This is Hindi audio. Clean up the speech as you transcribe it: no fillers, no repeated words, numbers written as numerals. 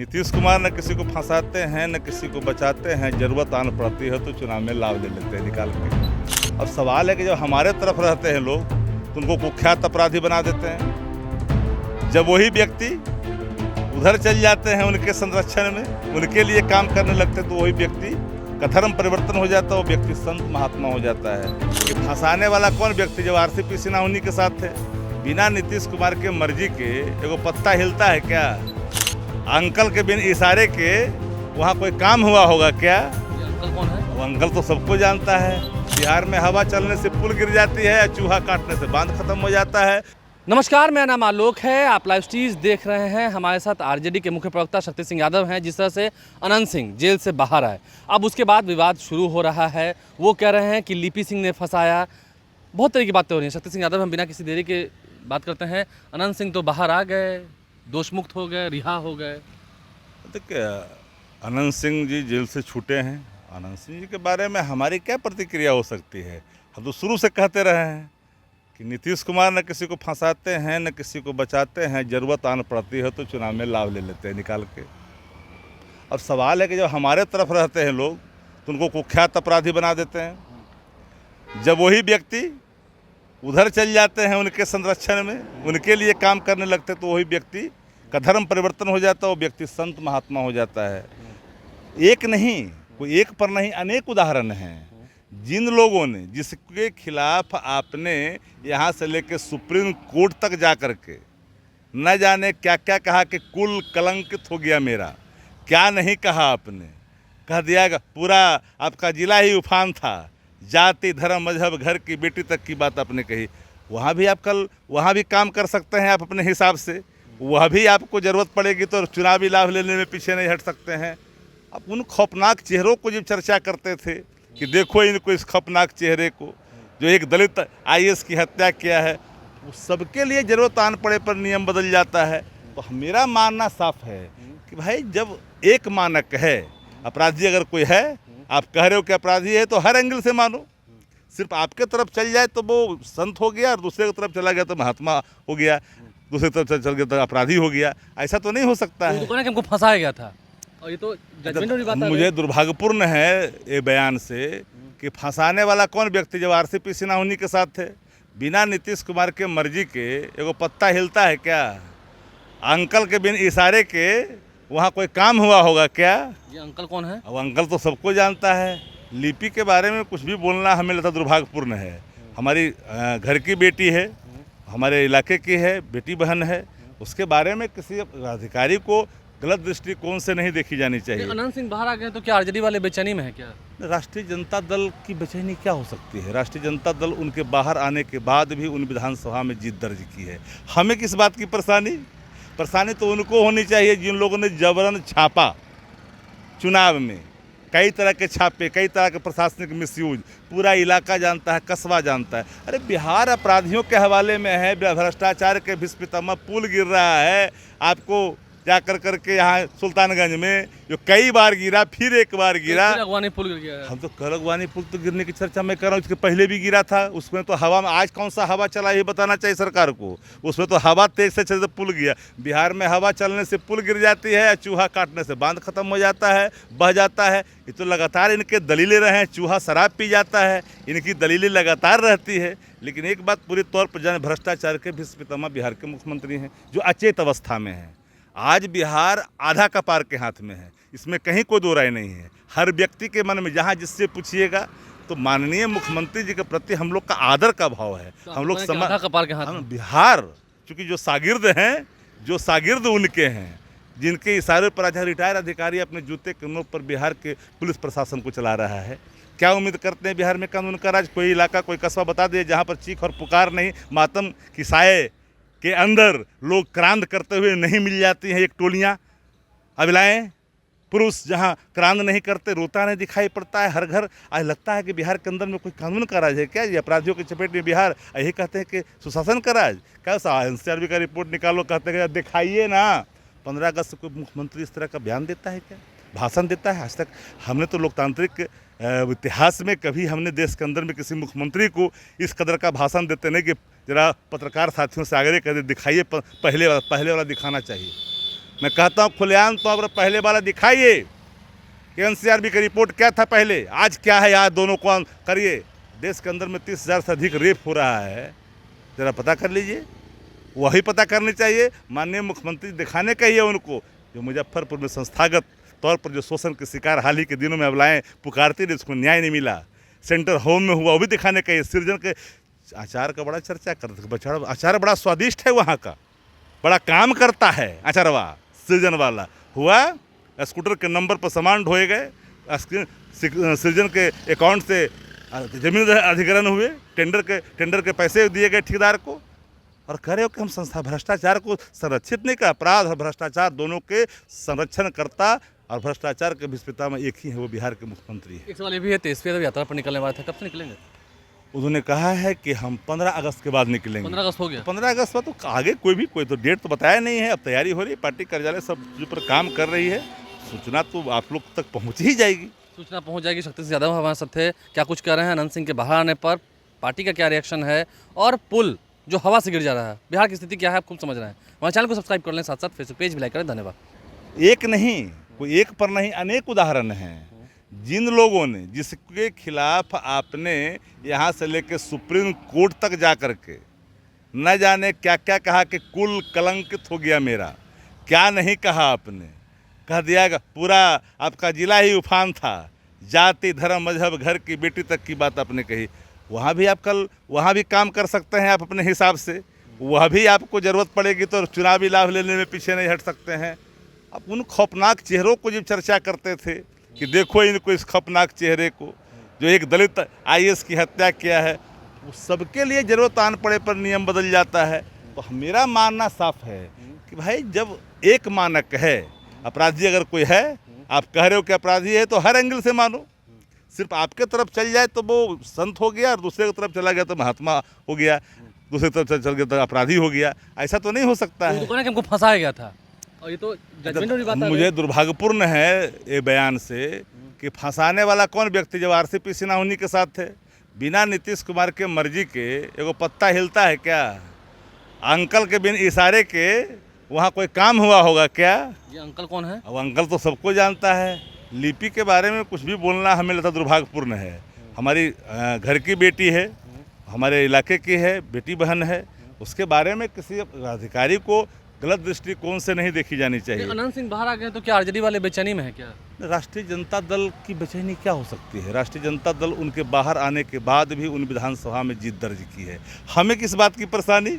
नीतीश कुमार न किसी को फंसाते हैं न किसी को बचाते हैं, जरूरत आन पड़ती है तो चुनाव में लाभ ले लेते हैं निकाल के। अब सवाल है कि जब हमारे तरफ रहते हैं लोग तो उनको कुख्यात अपराधी बना देते हैं। जब वही व्यक्ति उधर चल जाते हैं उनके संरक्षण में, उनके लिए काम करने लगते तो वही व्यक्ति का धर्म परिवर्तन हो जाता है, वो व्यक्ति संत महात्मा हो जाता है। कि फंसाने वाला कौन व्यक्ति? जब आरसीपी सिन्हा उन्हीं के साथ थे। बिना नीतीश कुमार के मर्जी के एगो पत्ता हिलता है क्या? अंकल के बिन इशारे के वहाँ कोई काम हुआ होगा क्या? ये अंकल कौन है? अब अंकल तो सबको जानता है। बिहार में हवा चलने से पुल गिर जाती है या चूहा काटने से बांध खत्म हो जाता है। नमस्कार, मेरा नाम आलोक है। आप लाइव स्टीज देख रहे हैं। हमारे साथ आरजेडी के मुख्य प्रवक्ता शक्ति सिंह यादव हैं। जिस तरह से अनंत सिंह जेल से बाहर आए, अब उसके बाद विवाद शुरू हो रहा है। वो कह रहे हैं कि लिपि सिंह ने फंसाया। बहुत तरह की बातें हो रही हैं। शक्ति सिंह यादव, हम बिना किसी देरी के बात करते हैं। अनंत सिंह तो बाहर आ गए, दोषमुक्त हो गए, रिहा हो गए। देखिए, अनंत सिंह जी जेल से छूटे हैं। अनंत सिंह जी के बारे में हमारी क्या प्रतिक्रिया हो सकती है? हम तो शुरू से कहते रहे हैं कि नीतीश कुमार न किसी को फंसाते हैं न किसी को बचाते हैं, ज़रूरत आन पड़ती है तो चुनाव में लाभ ले लेते हैं निकाल के। अब सवाल है कि जब हमारे तरफ रहते हैं लोग तो उनको कुख्यात अपराधी बना देते हैं। जब वही व्यक्ति उधर चल जाते हैं उनके संरक्षण में, उनके लिए काम करने लगते तो वही व्यक्ति का धर्म परिवर्तन हो जाता है, वो व्यक्ति संत महात्मा हो जाता है। एक नहीं, कोई एक पर नहीं, अनेक उदाहरण हैं। जिन लोगों ने, जिसके खिलाफ आपने यहाँ से लेकर सुप्रीम कोर्ट तक जा कर के न जाने क्या क्या कहा कि कुल कलंकित हो गया मेरा, क्या नहीं कहा आपने, कह दिया पूरा आपका जिला ही उफान था, जाति धर्म मजहब घर की बेटी तक की बात आपने कही। वहाँ भी आप कल वहाँ भी काम कर सकते हैं आप अपने हिसाब से। वह भी आपको ज़रूरत पड़ेगी तो चुनावी लाभ लेने में पीछे नहीं हट सकते हैं। अब उन खौफनाक चेहरों को जब चर्चा करते थे कि देखो इनको, इस खौफनाक चेहरे को जो एक दलित आईएएस की हत्या किया है, वो सबके लिए ज़रूरत आन पड़े पर नियम बदल जाता है। तो मेरा मानना साफ है कि भाई जब एक मानक है, अपराधी अगर कोई है, आप कह रहे हो कि अपराधी है तो हर एंगल से मानो। सिर्फ आपके तरफ चल जाए तो वो संत हो गया और दूसरे की तरफ चला गया तो महात्मा हो गया, दूसरी तरफ चल गया तो अपराधी हो गया। ऐसा तो नहीं हो सकता है। तो हमको फंसाया गया था और ये तो जजमेंट वाली बात है। मुझे दुर्भाग्यपूर्ण है ये बयान से कि फंसाने वाला कौन व्यक्ति? जब आरसीपी सिन्हा उन्हीं के साथ थे। बिना नीतीश कुमार के मर्जी के एगो पत्ता हिलता है क्या? अंकल के बिन इशारे के वहाँ कोई काम हुआ होगा क्या? ये अंकल कौन है? अब अंकल तो सबको जानता है। लिपि के बारे में कुछ भी बोलना हमें लगता दुर्भाग्यपूर्ण है। हमारी घर की बेटी है, हमारे इलाके की है, बेटी बहन है। उसके बारे में किसी अधिकारी को गलत दृष्टिकोण से नहीं देखी जानी चाहिए। अनंत सिंह बाहर आ गए तो क्या आरजेडी वाले बेचैनी में है क्या? राष्ट्रीय जनता दल की बेचैनी क्या हो सकती है? राष्ट्रीय जनता दल उनके बाहर आने के बाद भी उन विधानसभा में जीत दर्ज की है। हमें किस बात की परेशानी? परेशानी तो उनको होनी चाहिए जिन लोगों ने जबरन छापा चुनाव में। कई तरह के छापे, कई तरह के प्रशासनिक मिसयूज, पूरा इलाका जानता है, कस्बा जानता है। अरे बिहार अपराधियों के हवाले में है, भ्रष्टाचार के भीष्मपितामह पुल गिर रहा है। आपको जा कर के यहाँ सुल्तानगंज में जो कई बार गिरा, फिर एक बार गिरा। अगवानी पुल गिर गया है। हम तो करगवानी पुल तो गिरने की चर्चा मैं कर रहा हूँ, उसके पहले भी गिरा था। उसमें तो हवा में आज कौन सा हवा चला ये बताना चाहिए सरकार को। उसमें तो हवा तेज से चलते पुल गया। बिहार में हवा चलने से पुल गिर जाती है या चूहा काटने से बांध खत्म हो जाता है, बह जाता है। ये तो लगातार इनके दलीलें रहे हैं। चूहा शराब पी जाता है, इनकी दलीलें लगातार रहती है। लेकिन एक बात पूरी तौर पर जाने, भ्रष्टाचार के भीष्मपितामह बिहार के मुख्यमंत्री हैं जो अचेत अवस्था में हैं। आज बिहार आधा कपार के हाथ में है, इसमें कहीं कोई दो राय नहीं है। हर व्यक्ति के मन में जहाँ जिससे पूछिएगा तो माननीय मुख्यमंत्री जी के प्रति हम लोग का आदर का भाव है। तो हम लोग आधा कपार के हाथ में बिहार, चूँकि जो शागिर्द हैं, जो शागिर्द उनके हैं, जिनके इशारे पर आज रिटायर अधिकारी अपने जूते के नोक पर बिहार के पुलिस प्रशासन को चला रहा है। क्या उम्मीद करते हैं बिहार में कानून का राज? कोई इलाका, कोई कस्बा बता दिए जहाँ पर चीख और पुकार नहीं, मातम की साए के अंदर लोग क्रांत करते हुए नहीं मिल जाती हैं। एक टोलियाँ अभिलाएँ पुरुष जहाँ क्रांत नहीं करते, रोता नहीं दिखाई पड़ता है हर घर। आज लगता है कि बिहार के अंदर में कोई कानून का राज है क्या? ये अपराधियों की चपेट में बिहार, यही कहते हैं कि सुशासन का राज। क्या एनसीआरबी का रिपोर्ट निकालो, कहते हैं दिखाइए ना। 15 अगस्त को कोई मुख्यमंत्री इस तरह का बयान देता है क्या, भाषण देता है? आज तक हमने तो लोकतांत्रिक इतिहास में कभी हमने देश के अंदर में किसी मुख्यमंत्री को इस कदर का भाषण देते नहीं कि जरा पत्रकार साथियों से आगे कर दिखाइए, पहले वाला दिखाना चाहिए। मैं कहता हूँ खुलेआम तो अब पहले वाला दिखाइए कि एनसीआरबी की रिपोर्ट क्या था पहले, आज क्या है, यार दोनों को करिए। देश के अंदर में 30,000 से अधिक रेप हो रहा है, ज़रा पता कर लीजिए। वही पता करनी चाहिए। माननीय मुख्यमंत्री दिखाने का ही है उनको, जो मुजफ्फरपुर में संस्थागत तौर पर जो शोषण के शिकार हाल ही के दिनों में अबलाएँ पुकारती रही, उसको न्याय नहीं मिला, सेंटर होम में हुआ, वो भी दिखाने का। सृजन के अचार का बड़ा चर्चा करते थे, अचार बड़ा स्वादिष्ट है वहाँ का, बड़ा काम करता है अचारवा सृजन वाला। हुआ स्कूटर के नंबर पर सामान ढोए गए, सृजन के अकाउंट से जमीन अधिग्रहण हुए, टेंडर के पैसे दिए गए ठेकेदार को, और कह रहे हो कि हम संस्था भ्रष्टाचार को संरक्षित नहीं कर। अपराध और भ्रष्टाचार दोनों के संरक्षण करता और भ्रष्टाचार के विस्पिता में एक ही है, वो बिहार के मुख्यमंत्री है। एक सवाल ये भी है, तेजस्वी यादव यात्रा पर निकलने वाले थे, कब से निकलेंगे? उन्होंने कहा है कि हम 15 अगस्त के बाद निकलेंगे। 15 अगस्त हो गया। 15 अगस्त पर तो आगे कोई तो डेट तो बताया नहीं है। अब तैयारी हो रही है, पार्टी कार्यालय सब चीज़ पर काम कर रही है, सूचना तो आप लोग तक पहुँच ही जाएगी। सूचना पहुंच जाएगी। शक्ति सिंह यादव हमारे साथ थे, क्या कुछ कह रहे हैं अनंत सिंह के बाहर आने पर, पार्टी का क्या रिएक्शन है, और पुल जो हवा से गिर जा रहा है, बिहार की स्थिति क्या है, आप खूब समझ रहे हैं। हमारे चैनल को सब्सक्राइब कर लें, साथ साथ फेसबुक पेज भी लाइक करें। धन्यवाद। एक नहीं, कोई एक पर नहीं, अनेक उदाहरण हैं जिन लोगों ने, जिसके खिलाफ आपने यहाँ से लेकर सुप्रीम कोर्ट तक जा कर के न जाने क्या क्या कहा कि कुल कलंकित हो गया मेरा, क्या नहीं कहा आपने, कह दिया पूरा आपका जिला ही उफान था, जाति धर्म मजहब घर की बेटी तक की बात आपने कही। वहाँ भी आप कल वहाँ भी काम कर सकते हैं आप अपने हिसाब से, वह भी आपको ज़रूरत पड़ेगी तो चुनावी लाभ लेने में पीछे नहीं हट सकते हैं। आप उन खौफनाक चेहरों को जब चर्चा करते थे कि देखो इनको, इस खौफनाक चेहरे को जो एक दलित IAS की हत्या किया है, वो सबके लिए ज़रूरत आन पड़े पर नियम बदल जाता है। तो मेरा मानना साफ है कि भाई जब एक मानक है, अपराधी अगर कोई है, आप कह रहे हो कि अपराधी है, तो हर एंगल से मानो। सिर्फ आपके तरफ चल जाए तो वो संत हो गया, और दूसरे की तरफ चला गया तो महात्मा हो गया, दूसरी तरफ चल गया तो अपराधी हो गया। ऐसा तो नहीं हो सकता है। तो हमको फंसाया गया था, और ये तो जजमेंट वाली बात है। मुझे दुर्भाग्यपूर्ण है ये बयान से कि फंसाने वाला कौन व्यक्ति, जब RCP सिन्हा उन्हीं के साथ थे। बिना नीतीश कुमार के मर्जी के एगो पत्ता हिलता है क्या? अंकल के बिन इशारे के वहाँ कोई काम हुआ होगा क्या? ये अंकल कौन है? अब अंकल तो सबको जानता है। लिपि के बारे में कुछ भी बोलना हमें लगता दुर्भाग्यपूर्ण है। हमारी घर की बेटी है, हमारे इलाके की है, बेटी बहन है, उसके बारे में किसी अधिकारी को गलत दृष्टिकोण से नहीं देखी जानी चाहिए। अनंत सिंह बाहर आ गए तो क्या RJD वाले बेचैनी में है क्या? राष्ट्रीय जनता दल की बेचैनी क्या हो सकती है? राष्ट्रीय जनता दल उनके बाहर आने के बाद भी उन विधानसभा में जीत दर्ज की है। हमें किस बात की परेशानी?